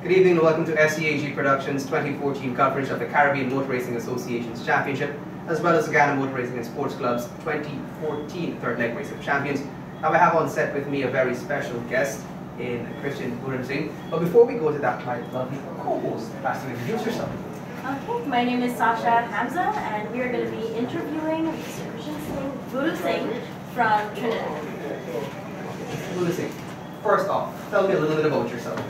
Good evening and welcome to SCAG Productions 2014 coverage of the Caribbean Motor Racing Association's Championship, as well as the Ghana Motor Racing and Sports Club's 2014 Third Leg Race of Champions. Now I have on set with me a very special guest in Christian Singh. But before we go to that, my lovely co-host, ask you to introduce yourself. Okay, my name is Sasha Hamza, and we are going to be interviewing Mr. Christian Singh from Trinidad. Singh, first off, tell me a little bit about yourself.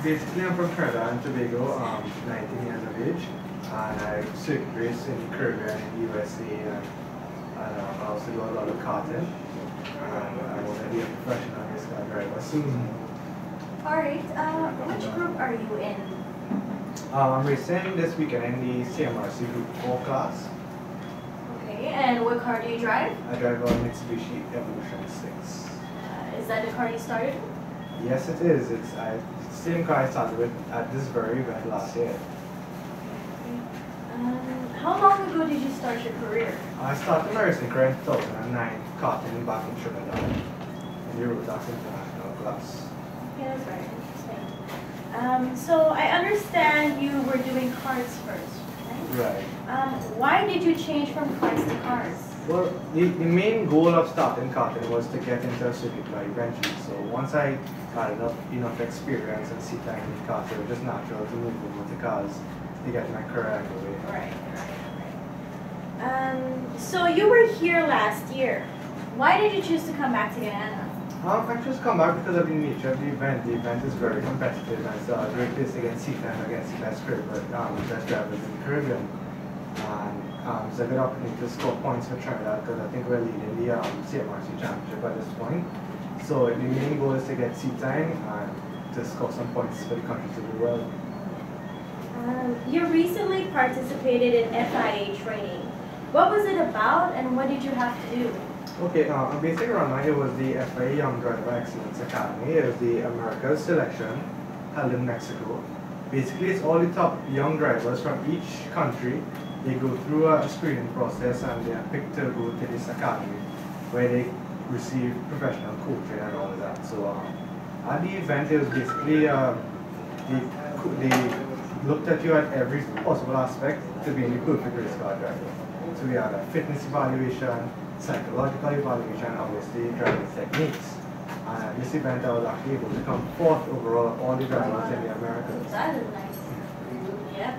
Basically I'm from Trinidad and Tobago, 19 years of age, and I circuit race in the Caribbean and USA, and I also do a lot of karting, and I want to be a professional race car driver soon. Alright, which group are you in? I'm racing this weekend in the CMRC Group 4 class. Okay, and what car do you drive? I drive a Mitsubishi Evolution 6. Is that the car you started with? Yes, it is. It's the same car I started with at this very event last year. How long ago did you start your career? I started my racing career in 2009, karting back in Trinidad in the Rotax International class. Okay, that's very interesting. So I understand you were doing karts first, right? Right. Why did you change from karts to cars? Well, the main goal of starting karting was to get into a circuit car eventually. So once I had enough experience and seat time in the car, it was just natural to move over to cars to get my career underway. Right. So you were here last year. Why did you choose to come back to Guyana? I just come back because of the nature of the event. The event is very competitive, and it's a great place against seat time against the best drivers in the Caribbean. And it's a good opportunity to score points for Trinidad because I think we're leading the CMRC Championship at this point. So the main goal is to get seat time and to score some points for the country to do well. You recently participated in FIA training. What was it about and what did you have to do? Okay, a basic runner here was the FIA Young Driver Excellence Academy. It was the Americas selection held in Mexico. Basically, it's all the top young drivers from each country. They go through a screening process and they are picked to go to this academy where they receive professional coaching and all of that. So at the event, it was basically they looked at you at every possible aspect to be the perfect race car driver. So we had a fitness evaluation, psychological evaluation, and obviously driving techniques. And at this event, I was actually able to come fourth overall of all the drivers in the Americas. That is nice. Yeah.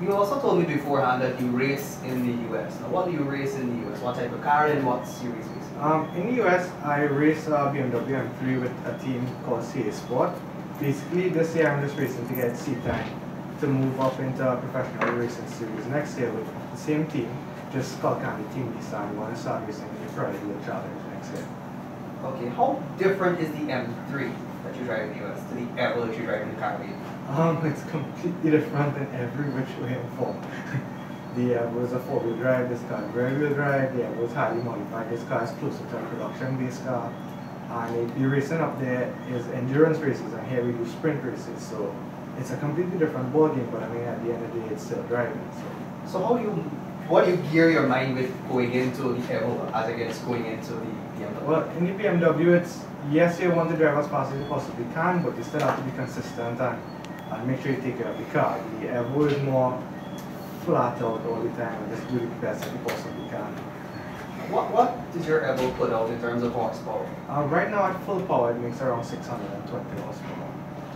You also told me beforehand that you race in the US. Now, what do you race in the US? What type of car and what series racing? In the US, I race a BMW M3 with a team called CA Sport. Basically, this year I'm just racing to get seat time to move up into a professional racing series next year with the same team, just Skullcandy Team Nissan. We want to start racing in the Friday Challenge next year. Okay, how different is the M3 that you drive in the US to the Evo that you drive in the Caribbean? It's completely different in every which way and form. The Evo was a four-wheel drive, this car is rear-wheel drive, the Evo was highly modified, this car is closer to a production-based car. And the racing up there is endurance races, and here we do sprint races, so it's a completely different ballgame, but I mean at the end of the day it's still driving. So what do you gear your mind with going into the Evo as against going into the BMW? Well, in the BMW, it's yes, you want to drive as fast as you possibly can, but you still have to be consistent and make sure you take care of the car. The Evo is more flat out all the time and just do the best that you possibly can. What does your Evo put out in terms of horsepower? Right now at full power, it makes around 620 horsepower.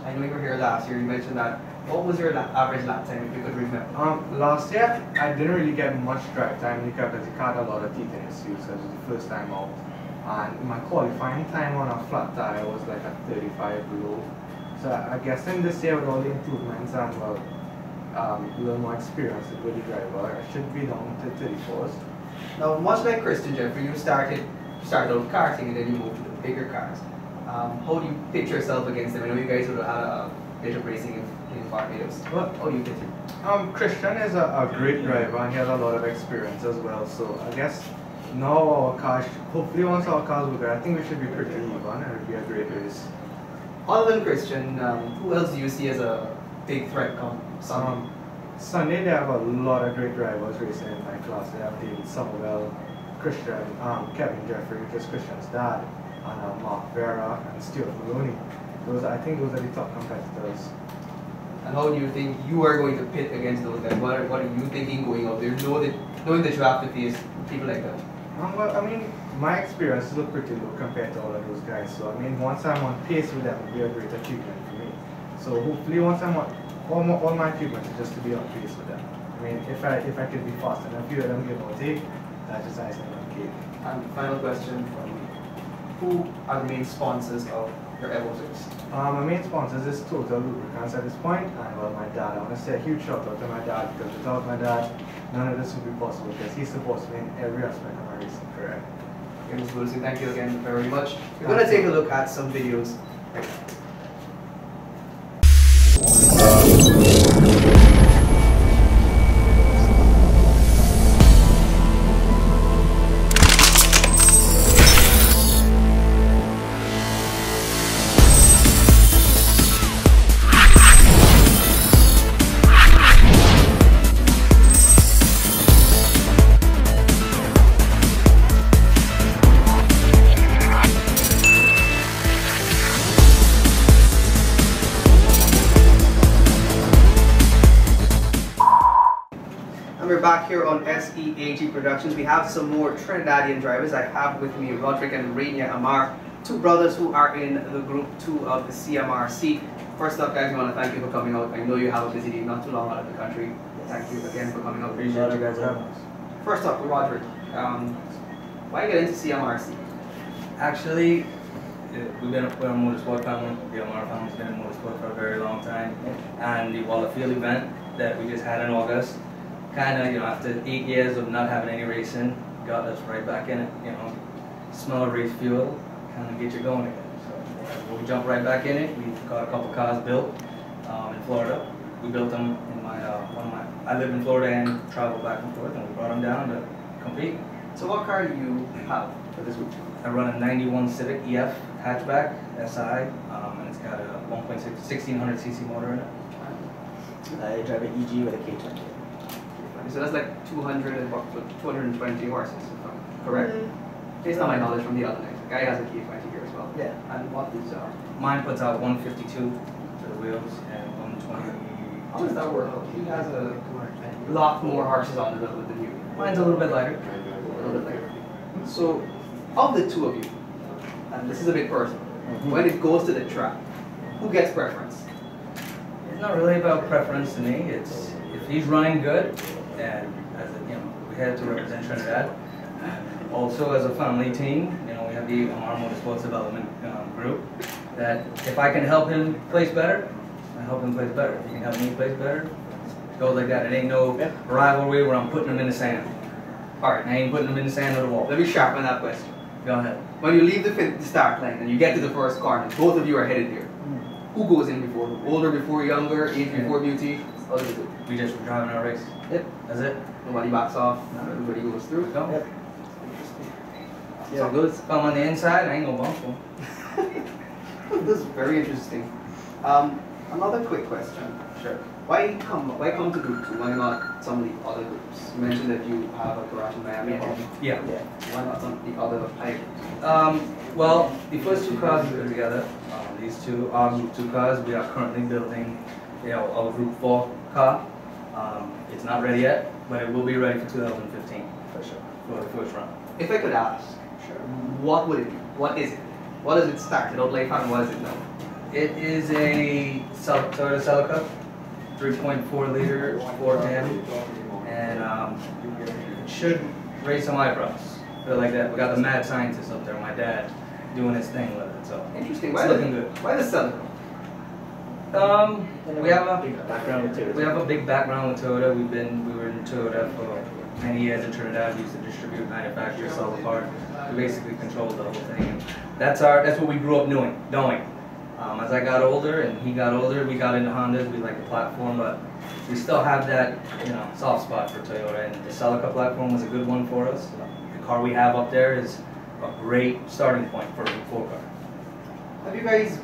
I know you were here last year. You mentioned that. What was your average lap time, if you could remember? Last year, I didn't really get much drive time because the car had a lot of teeth in its use. It was the first time out. And my qualifying time on a flat tire was like a 35 below. So I guess in this year with all the improvements and a little more experience with the driver, I should be down to 34s. Now, much like Christian Jeffrey, you started out karting and then you moved to the bigger cars. How do you pitch yourself against them? I know you guys would have had a bit of racing in Barbados. Well, how do you pitch him? Christian is a great driver and he has a lot of experience as well. So I guess now our cars, hopefully once our cars work, I think we should be pretty even and it would be a great race. Other than Christian, who else do you see as a big threat come Sunday? Sunday they have a lot of great drivers racing in my class. They have David Somerville, Christian, Kevin Jeffrey, which is Christian's dad, and Mark Vera and Stuart Maloney. I think those are the top competitors. And how do you think you are going to pit against those guys? What are you thinking going out there, knowing that you have to face people like that? Well, I mean, my experience look pretty low compared to all of those guys. So, I mean, once I'm on pace with them, it will be a great achievement for me. So, hopefully, once I'm on, all my achievement is just to be on pace with them. I mean, if I could be faster than a few of them give or take, that's just icing on the cake. And final question from me. Who are the main sponsors of your Evo6? My main sponsors is Total Lubricants at this point, and well, my dad. I want to say a huge shout out to my dad, because without my dad, none of this would be possible, because he supports me in every aspect of my racing career. Okay, Mr. Wilson, thank you again very much. We're going to take a look at some videos right now. We're back here on SEAG Productions. We have some more Trinidadian drivers. I have with me Roderick and Rainier Amar, two brothers who are in the Group 2 of the CMRC. First up, guys, we want to thank you for coming out. I know you have a busy day, not too long out of the country. Thank you again for coming out. Appreciate you guys having us. First up, Roderick, why get into CMRC? Actually, we're a motorsport family. The Amar family's been in motorsport for a very long time. And the Waller Field event that we just had in August, kind of, after 8 years of not having any racing, got us right back in it. Smell of race fuel, kind of get you going again. So we jumped right back in it. We got a couple cars built in Florida. We built them in I live in Florida and travel back and forth, and we brought them down to compete. So what car do you have for this group? I run a 91 Civic EF hatchback, SI, and it's got a 1600cc motor in it. I drive an EG with a K20. So that's like 220 horses, if I'm correct? Based on my knowledge from the other night. The guy has a K20 here as well. Yeah. And what is Mine puts out 152 to the wheels and 120. how does that work? He has a lot more horses on the than you. Mine's a little bit lighter. A little bit later. So, of the two of you, and this is a bit personal, when it goes to the track, who gets preference? It's not really about preference to me. It's if he's running good, and as we head to represent Trinidad. Also, as a family team, we have the Amar Motorsports Development Group. That if I can help him place better, I help him place better. If he can help me place better, it goes like that. It ain't no rivalry where I'm putting him in the sand. All right, I ain't putting him in the sand or the wall. Let me sharpen that question. Go ahead. When you leave the start line and you get to the first corner, both of you are headed there. Who goes in before? Older before younger, age before beauty? How does it do? We just driving our race. Yep. That's it. Nobody backs off, everybody goes through. Go. Yep. Yeah, good. If I'm on the inside, I ain't gonna bump him. This is very interesting. Another quick question. Sure. Why come to Group 2? Why not some of the other groups? You mentioned that you have a garage in Miami. Yeah. Why not some of the other high groups? Well, the first two cars we put together, these two are Group 2 cars. We are currently building, our Group 4 car. It's not ready yet, but it will be ready for 2015 for sure, for the first run. If I could ask, what would it be? What is it? What does it started out like and what is it now? It is a Toyota Celica, 3.4 liter 410, and it should raise some eyebrows. Feel like that. We got the mad scientist up there, my dad, doing his thing with it. So Interesting. it's looking good. Why the Celica? We have a big background with Toyota. We have a big background with Toyota. We were in Toyota for many years in Trinidad. We used to distribute, manufacture, sell the part. We basically controlled the whole thing. And that's what we grew up knowing. As I got older and he got older, we got into Hondas. We like the platform, but we still have that soft spot for Toyota. And the Celica platform was a good one for us. The car we have up there is a great starting point for a Group 4 car. Have you guys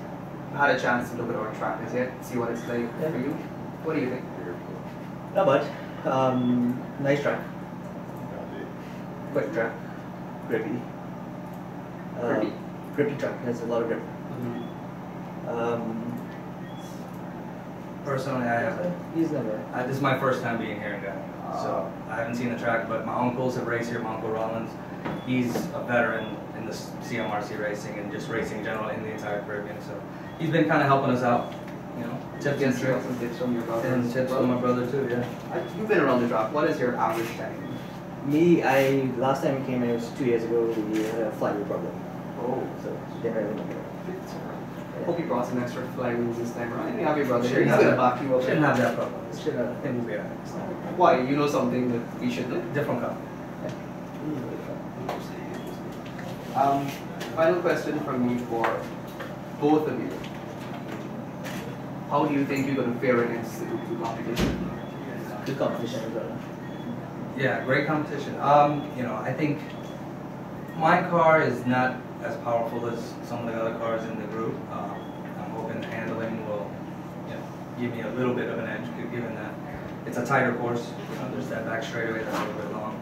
had a chance to look at our track as yet? See what it's like for you? What do you think? Not bad. Nice track. Quick track. Grippy. Grippy. Grippy track. Has a lot of grip. Personally, I haven't. He's never. This is my first time being here in Ghana, so I haven't seen the track. But my uncles have raced here. My uncle Rollins, he's a veteran in the CMRC racing and just racing in general in the entire Caribbean. So he's been kind of helping us out, you know, tips and tricks. Some tips from your brother. And tips from my brother too, yeah. You've been around the track. What is your average time? Me, last time we came in, it was 2 years ago, we had a flywheel problem. Oh, So didn't really make it. hope you brought some extra fly wheels this time around. You have your brother. Shouldn't He's have gonna that. back you up. Shouldn't have that problem. Should have. It will be alright. Why? You know something that we should know? Different car. Final question from me for both of you. How do you think you're going to fare against the Group 2 competition? Good competition as well. Yeah, great competition. You know, I think my car is not as powerful as some of the other cars in the group. I'm hoping the handling will, you know, give me a little bit of an edge, given that it's a tighter course. You know, there's that back straightaway that's a little bit long.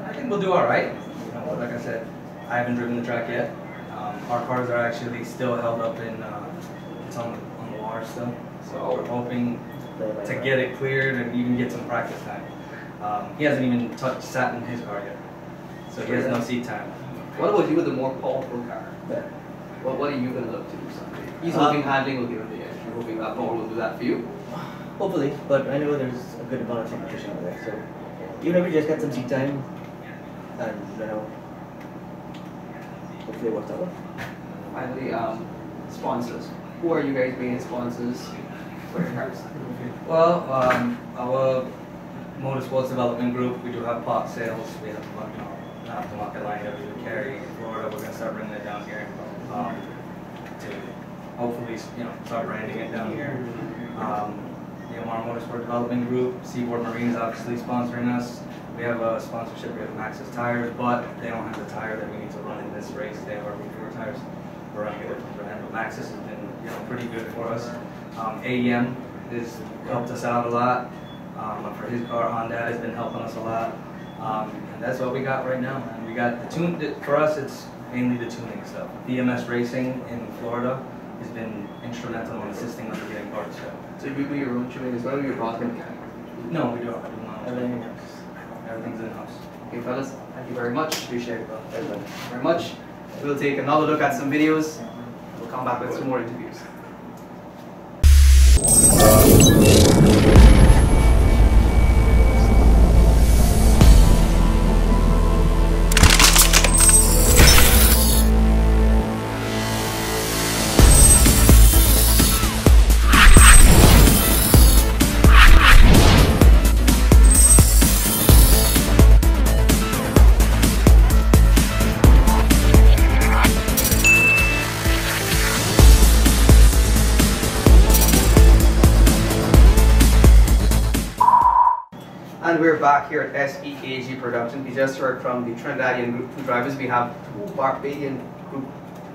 I think we'll do all right. You know, like I said, I haven't driven the track yet. Our cars are actually still held up in, it's on the water still. So we're hoping to get it cleared and even get some practice time. He hasn't even sat in his car yet, so he has no seat time. What about you with the more powerful car? Yeah. What are you going to look to do Sunday? He's hoping handling will give him the edge. You're hoping that power will do that for you? Hopefully, but I know there's a good amount of competition over there, so even if we just get some seat time, and you know, hopefully it works out well. Finally, sponsors. Who are you guys being sponsors for your cars? Well, our motorsports development group, we do have pot sales. We have the aftermarket line that we would carry in Florida. We're going to start bringing it down here to hopefully, you know, start branding it down here. GMR Motorsport Development Group, Seaboard Marine is obviously sponsoring us. We have a sponsorship with Maxxis tires, but they don't have the tire that we need to run in this race. They have our V4 tires. We're running a different brand, but Maxxis has been, you know, pretty good for us. AEM has helped us out a lot. For his car, Honda has been helping us a lot. And that's what we got right now. And we got the tune. For us, it's mainly the tuning stuff. BMS Racing in Florida has been instrumental in assisting us in getting parts. So you do your own tuning as well, or you brought them? No, we do Everything in house. everything's in house. Okay, fellas, thank you very much. Appreciate it, bro. Thank you very much. We'll take another look at some videos. We'll come back with some more interviews. And we're back here at SE-CMRC Production. We just heard from the Trinidadian Group 2 drivers. We have 2 Barbadian Group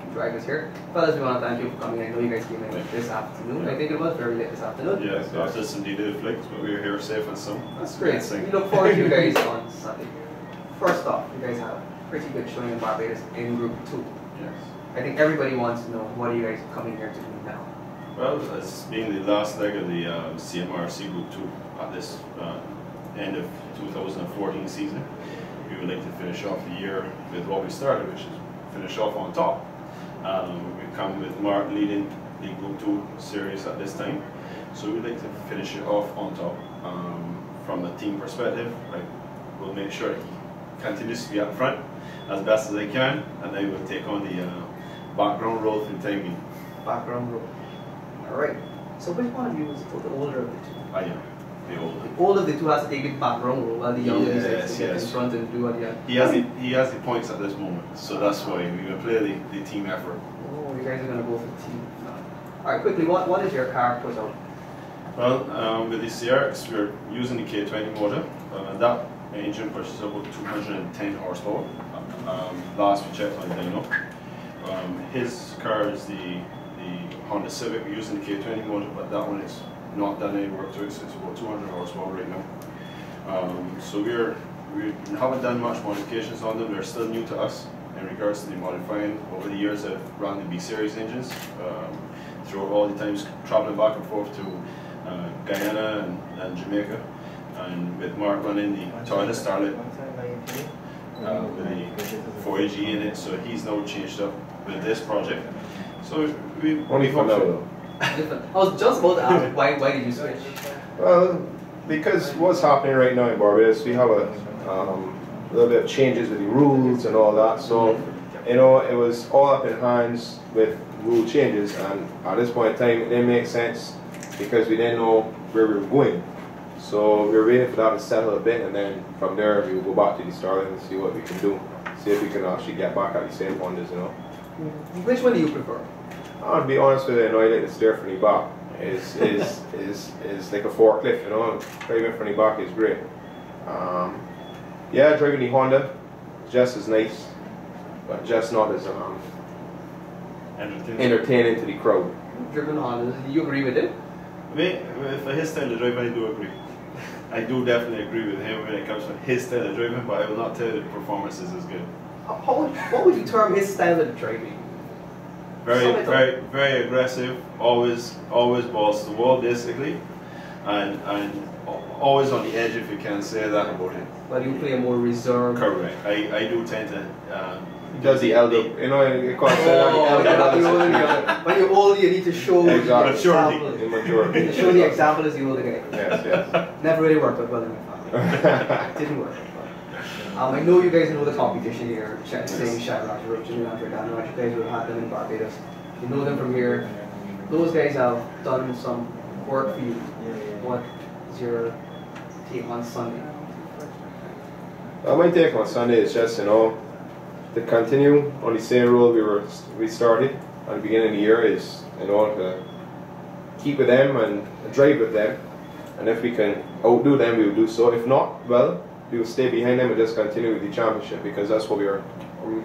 2 drivers here. Fellas, we want to thank you for coming. I know you guys came in late this afternoon. I think it was very late this afternoon. Yes, after some detailed flicks, but we were here safe and sound. That's great. We look forward to you guys on Sunday. First off, you guys had a pretty good showing in Barbados in Group 2. Yes. I think everybody wants to know, what are you guys coming here to do now? Well, as being the last leg of the CMRC Group 2 at this end of 2014 season, we would like to finish off the year with what we started, which is finish off on top. We come with Mark leading the Group 2 series at this time, so we'd like to finish it off on top. From the team perspective, we'll make sure he continues to be up front as best as I can, and I will take on the background role through time being. Background role. Alright. So which one of you is the older of the two? I am the older. The older of the two has to take the background role, while the younger decides to get in Yes. front and do what he has. He has the points at this moment, so that's why we will play the team effort. Oh, you guys are going to go for the team. Alright, quickly, what is your car put out? Well, with the CRX, we're using the K20 motor. That engine pushes about 210 horsepower. Last we checked on dyno. His car is the Honda Civic. We're using the K20 motor, but that one is not done any work to it, so it's about 200 horsepower right now. So we haven't done much modifications on them. They're still new to us. in regards to the modifying. Over the years I've run the B Series engines, through all the times travelling back and forth to Guyana and Jamaica, and with Mark running the Toyota Starlet with the 4AG in it, so he's now changed up with this project. So we Only for now though. I was just about to ask, why did you switch? Well, because what's happening right now in Barbados, we have a little bit of changes with the rules and all that. So, you know, it was all up in hands with rule changes, and at this point in time, it didn't make sense because we didn't know where we were going. So we were waiting for that to settle a bit, and then from there we will go back to the Starlet and see what we can do. See if we can actually get back at the same wonders, you know. Which one do you prefer? To be honest with you, I like the steer from the back. Is like a forklift, you know. Driving from the back is great. Yeah, driving the Honda is just as nice, but just not as entertaining to the crowd. Driven Honda, do you agree with it? For his style of driving, I do agree. I do definitely agree with him when it comes to his style of driving, but I will not tell you the performance is as good. What would you term his style of driving? Very aggressive, always balls to the wall basically, and always on the edge, if you can say that about him. But you play a more reserved. Correct. I do tend to. He does the elbow, you know, you can't say that. When you're old, you need to show exactly. the Maturity. show the example as the older guy. Yes. Never really worked out well in my family. Didn't work. I know you guys know the competition here, saying Shadrach, Roach, and Amsterdam. You guys would have had them in Barbados. You know them from here. Those guys have done some work for you. What is your take on Sunday? My take on Sunday is just, you know, to continue on the same road we started at the beginning of the year, is, you know, to keep with them and drive with them, and if we can outdo them, we will do so. If not, well, we will stay behind them and just continue with the championship, because that's what we are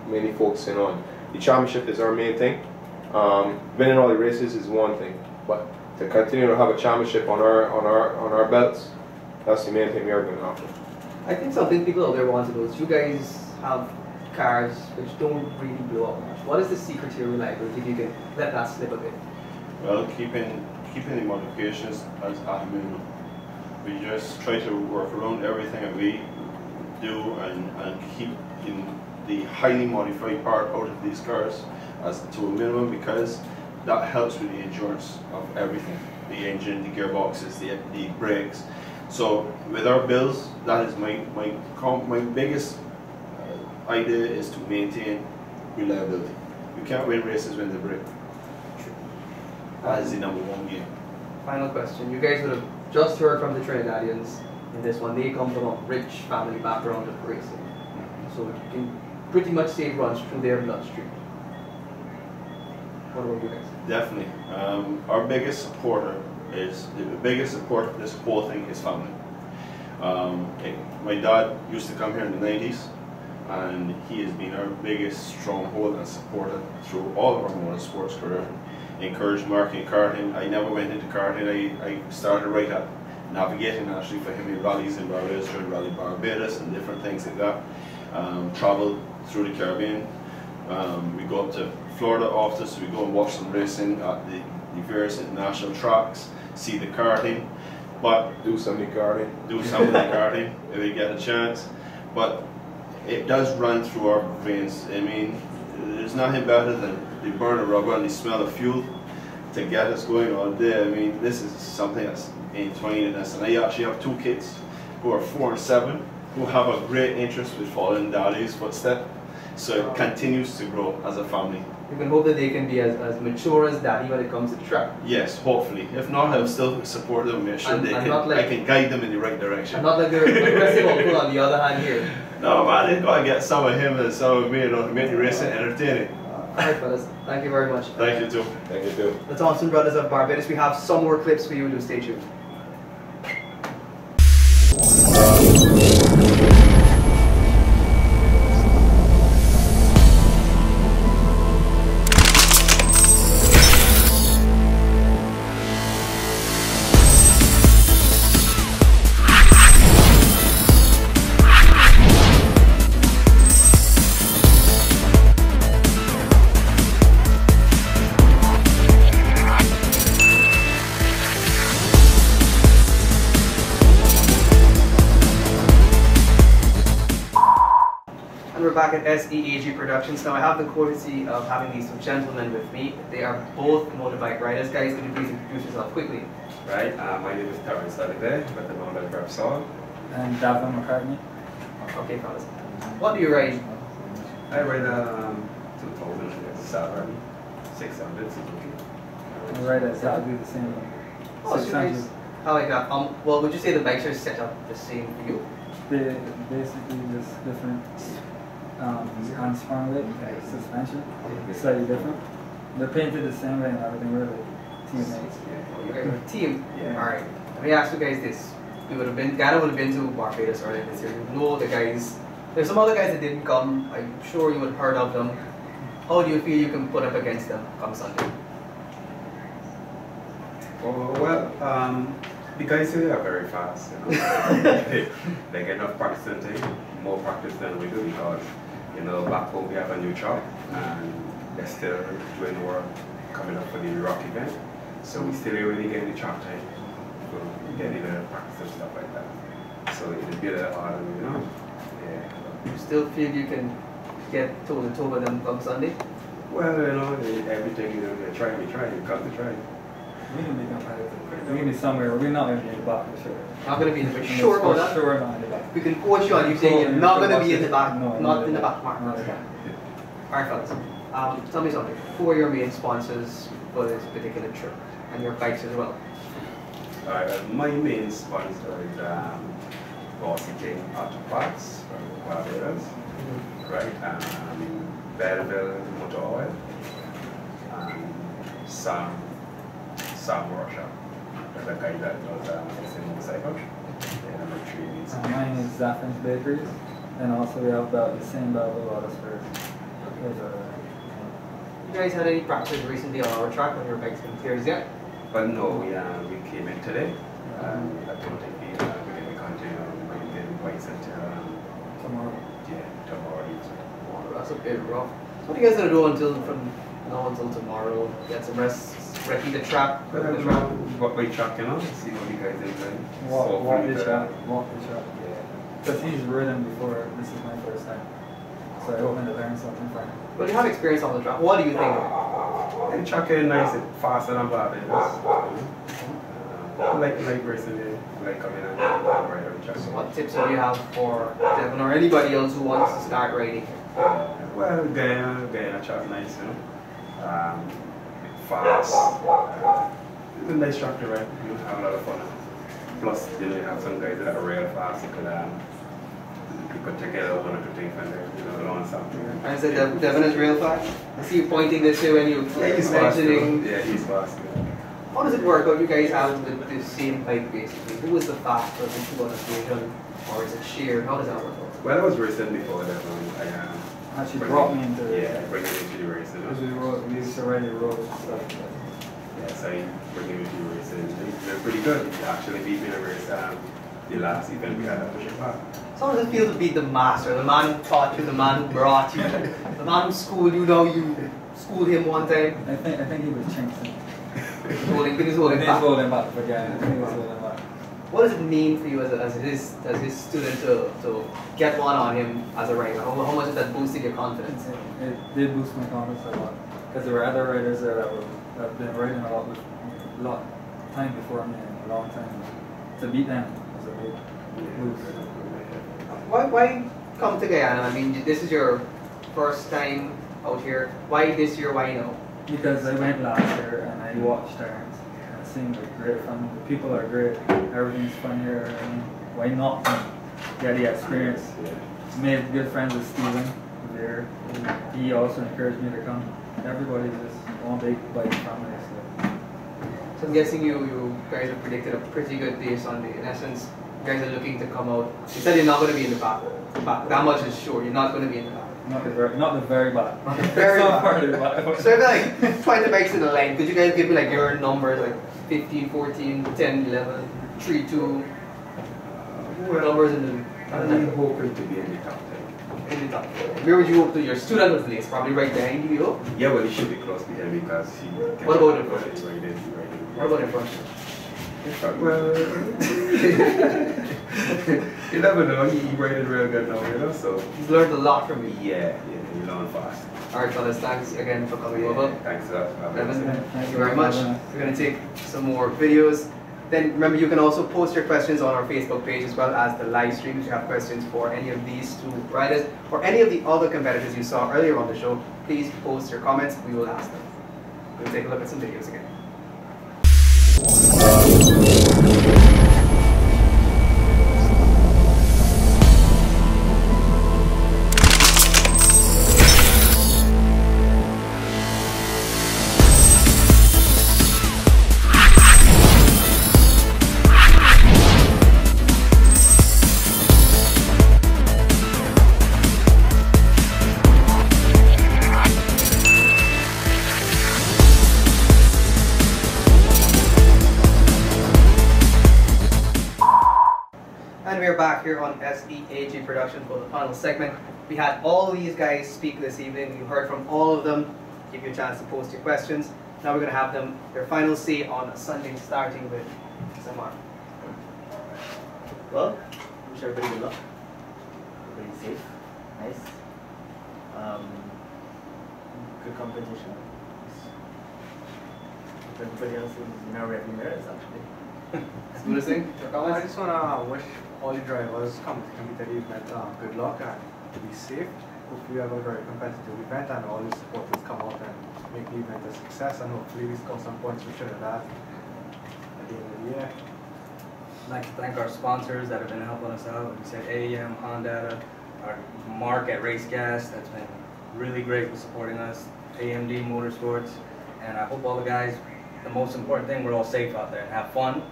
mainly focusing on. The championship is our main thing. Winning all the races is one thing, but to continue to have a championship on our belts, that's the main thing we are going after. I think something people out there want to know is you guys have cars which don't really blow up much. What is the secret to your reliability if you can let that slip a bit? Well, keeping the modifications at a minimum. We just try to work around everything that we do and keep the highly modified part out of these cars as to a minimum, because that helps with the endurance of everything. The engine, the gearboxes, the brakes. So with our builds, that is my biggest idea, is to maintain reliability. You can't win races when they break. That is the #1 game. Final question. You guys would have just heard from the Trinidadians in this one. They come from a rich family background of racing. So you can pretty much say it runs through their bloodstream. What about you guys? Definitely. Our biggest supporter of this whole thing is family. My dad used to come here in the 90s, and he has been our biggest stronghold and supporter through all of our motorsports career. Encouraged Mark in karting. I never went into karting. I started right at navigating actually for him in rallies in Barbados, during Rally Barbados and different things like that. Traveled through the Caribbean. We go up to Florida often, so we go and watch some racing at the various international tracks, see the karting, but do some of the karting. If we get a chance. But it does run through our veins. I mean, there's nothing better than the burn of rubber and the smell of fuel to get us going all day. I mean, this is something that's entwined in us. And I actually have 2 kids who are 4 and 7 who have a great interest with following Daddy's footsteps. So it continues to grow as a family. You can hope that they can be as mature as Daddy when it comes to the track. Yes, hopefully. If not, I'll still support them. Make sure I can guide them in the right direction. And not like they're aggressive uncle on the other hand here. No man, they've got to get some of him and some of me, you know, to make the racing entertaining. Alright fellas, thank you very much. Thank you too. Thank you too. The Thompson Brothers of Barbados, we have some more clips for you, do stay tuned. back at SEAG Productions. Now I have the courtesy of having these two gentlemen with me. They are both motorbike riders. Guys, could you please introduce yourself quickly? Right, my name is Terrence Oliver, but the known as Repsol. And Davin McCartney. Okay, fellas. What do you ride? I ride 2007 600 Suzuki. I ride exactly the same one. Oh, so nice. I like that. Well, would you say the bikes are set up the same for you? They basically just different handspring weight, suspension, slightly different. They're painted the same way and everything. We're like teammates. You guys are a team. Yeah. All right. Let me ask you guys this: Ghana would have been to Barbados earlier this year. You know the guys. There's some other guys that didn't come. I'm sure you would have heard of them. How do you feel you can put up against them come Sunday? Oh, well, the guys here are very fast. You know? They get enough practice and take more practice than we do because, you know, back home we have a new truck and they're still doing work coming up for the rock event. So we still really getting the truck time. So getting the practice and stuff like that. So it'll be a little harder, you know. Yeah. You still feel you can get toe to toe with them come Sunday? Well, you know, everything you know, you try, you come to try. We can be competitive. We can be somewhere. We're not going to be in the back for sure. Not going to be in the back. Sure about that? Sure not in the back. We can quote you on you saying you're not going to be in the back. No, not in the back. Mark. Not in the back. Alright, fellas. Tell me something. Who are your main sponsors for this particular trip? And your bikes as well? My main sponsor is Bossy King Auto Parts from Barbados. Right? Belleville Motor Oil. And Sam Workshop. The guy that does motorcycle. Mine is Zaffin's Bakeries, and also we have the same Belleville Auto Spares. You guys had any practice recently on our track when your bike's been cleared yet? But no, we came in today. I don't think we can continue getting bikes until Tomorrow. Yeah, tomorrow. Oh, that's a bit rough. So what are you guys gonna do from now until tomorrow? Get some rest, wrecking the track, What by track, you know? See what you guys are doing. Walk the track. Yeah. Because he's ridden before. This is my first time, so I hope to learn something from him. Well, you have experience on the track. What do you think? The track is nice, it's faster than Barbados. Like racing there, like coming and ride on the track. So what tips do you have for Devin or anybody else who wants to start riding? Well, Guyana track nice, you know. Fast. It's a nice track to ride. You have a lot of fun. Plus, you know, you have some guys that are real fast. You could take it out one or two things and learn something. I said Devin is real fast. I see you pointing this way when you he's mentioning. Yeah, he's fast. Yeah. How does it work out? You guys have the same bike basically. Who is the faster of the two on occasion, or is it shared? How does that work out? Well, I was racing before that one. Actually brought me into bring it into the race. Because we used to ride the road and stuff. Yes, I bring it into the race. They're pretty good. He actually beat me in a race. The last event we had at the Shippa. So how does it feel to be the master, the man who taught you, the man who brought you, the man who schooled you? Now you schooled him one time. I think he was chinking. He's holding back. Holding back for Guyana. I think he was holding back. What does it mean for you as his student to get one on him as a rider? How much is that boosting your confidence? It did boost my confidence a lot because there were other riders there that have been riding a lot time before me and a long time. To beat them was a big boost. Why come to Guyana? I mean, this is your first time out here. Why this year? Why now? Because I went last year and I watched turns. It seemed like great fun. The people are great. Everything's fun here. I mean, why not get the experience? Made good friends with Steven there. He also encouraged me to come. Everybody's just one big bike family. So I'm guessing you guys have predicted a pretty good day Sunday. In essence, you guys are looking to come out. You said you're not going to be in the back. That much is sure. You're not going to be in the back. Not the very back. Not the very back. back. So if like 20 bikes in the line, could you guys give me like your numbers, like 15, 14, 10, 11, 3, 2, numbers in the... I'm hoping to be in the top 10. In the top 10. Where would you hope to your student would place? Probably right behind you? Yeah, well, he should be close to him because he... What about in front? Right in. What about in front? Well... You never know, he rated real good now, you know, so. He's learned a lot from you. Yeah, he learned fast. Alright fellas, thanks again for coming over. Thanks for that. Evan, thank you very much. We're going to take some more videos. Then remember, you can also post your questions on our Facebook page as well as the live stream. If you have questions for any of these two riders or any of the other competitors you saw earlier on the show, please post your comments. We will ask them. We'll take a look at some videos again. And we're back here on SEAG Production for the final segment. We had all these guys speak this evening. You heard from all of them. Give you a chance to post your questions. Now we're going to have them their final say on Sunday, starting with Samar. Well, I wish everybody good luck. Everybody safe, nice. Good competition. Everybody else is in our rearview mirrors actually. Smoothing, your I comments? just want to wish all the drivers coming to the event good luck and to be safe. Hopefully we have a very competitive event and all the supporters come out and make the event a success, and hopefully we score some points for Trinidad at the end of the year. I'd like to thank our sponsors that have been helping us out. We said AEM, Honda, our Mark at Race Gas, that's been really great with supporting us, AMD Motorsports, and I hope all the guys, the most important thing, we're all safe out there and have fun.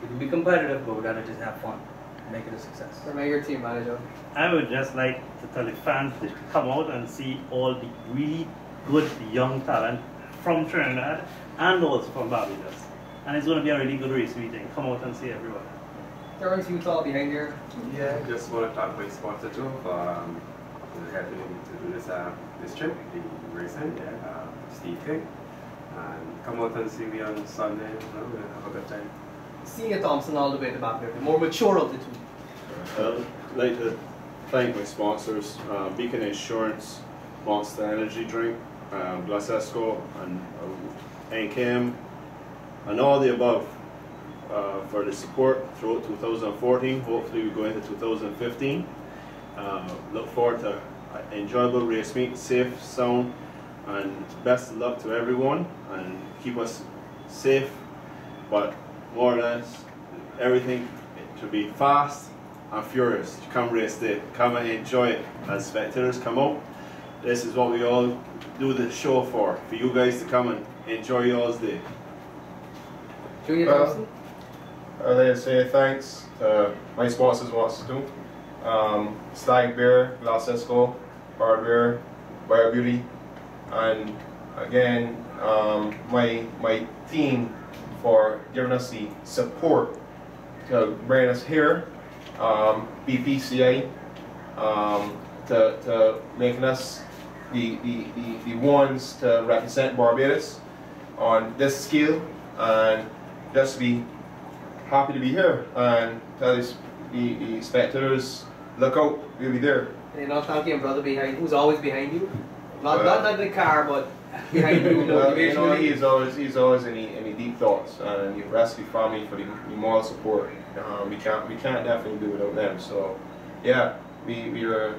We can be competitive, but we gotta just have fun and make it a success. Or your team manager. I would just like to tell the fans to come out and see all the really good young talent from Trinidad and also from Barbados. And it's going to be a really good race meeting. Come out and see everyone. Terrence, you tall behind here. Yeah, just want to thank my sponsor too for helping me to do this trip, the racing, Steve King. And come out and see me on Sunday, we'll have a good time. Senior Thompson all the way at the back there, the more mature of the two. I'd like to thank my sponsors, Beacon Insurance, Monster Energy Drink, Glasesco, and NKM, and all the above for the support throughout 2014. Hopefully we go into 2015. Look forward to an enjoyable race meet, safe, sound, and best of luck to everyone, and keep us safe, but more or less everything to be fast and furious. Come race day, come and enjoy it as spectators come out. This is what we all do the show for you guys to come and enjoy y'all's day. Junior Thompson? I'd like to say thanks to my sponsors wants to do. Stag Beer, Glasesco, Hard Beer, Bio Beauty, and again my team for giving us the support to bring us here, BPCA, to making us the ones to represent Barbados on this scale, and just be happy to be here and tell the spectators, look out, we'll be there. And you're not thanking your brother behind, who's always behind you? Not in the car, but behind you. You know, he's always in the deep thoughts, and the rest of the family for the moral support. We can't definitely do without them. So yeah, we're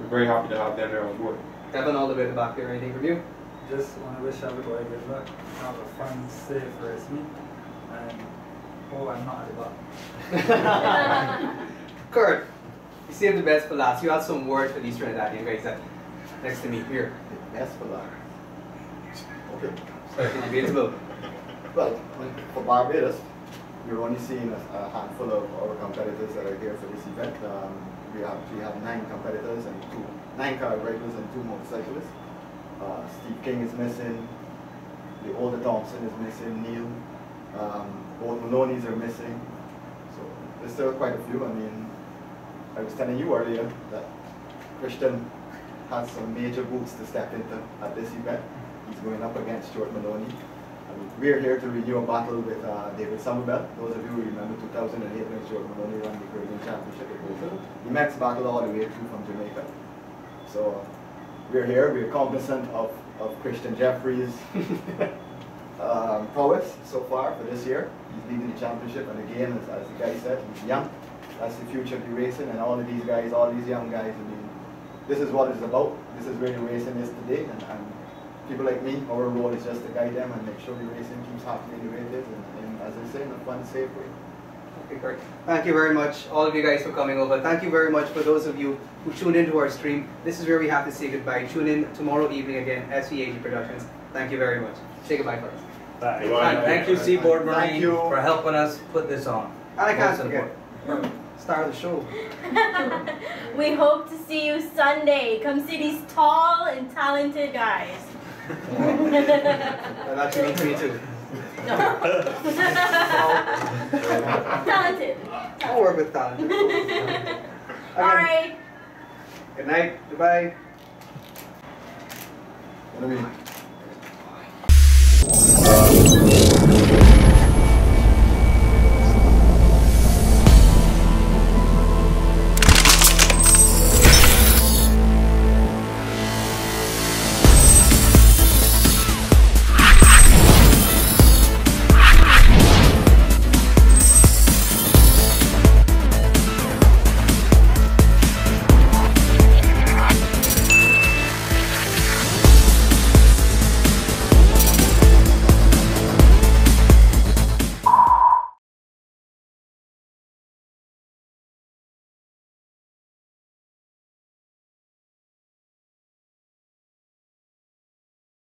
very happy to have them there on board. Evan, all the way to the back there, anything from you? Just want to wish everybody good luck, have a fun, safe race meet, and I'm not at the back. Kurt, you saved the best for last. You had some words for these Trinidadian guys that next to me here. The best for last. Okay. Debatable. Well, for Barbados, we're only seeing a handful of our competitors that are here for this event. We have 9 competitors and 9 car riders and 2 motorcyclists. Steve King is missing. The older Thompson is missing. Neil. Both Maloney's are missing. So there's still quite a few. I mean, I was telling you earlier that Christian has some major boots to step into at this event. He's going up against Stuart Maloney. We are here to renew a battle with David Somerville. Those of you who remember 2008 when Jordan Maloney won the Caribbean Championship at Brazil. The Mex battle all the way through from Jamaica. So we're here, we're cognizant of Christian Jeffrey's prowess so far for this year. He's leading the championship, and again, as the guy said, he's young. That's the future of the racing, and all of these guys, all these young guys, I mean, this is what it's about. This is where the racing is today, and people like me, our role is just to guide them and make sure the racing keeps happening the way it is, and as I say, in a fun, safe way. Okay, great. Thank you very much, all of you guys, for coming over. Thank you very much for those of you who tuned into our stream. This is where we have to say goodbye. Tune in tomorrow evening again, SVAG Productions. Thank you very much. Say goodbye for us. Bye. And thank you, Seaboard Marine, Thank you for helping us put this on. And I can't Most forget, star of the show. We hope to see you Sunday. Come see these tall and talented guys. That actually means me too. No. Talented. I'll work with talent. Alright. Good night. Goodbye. What do we?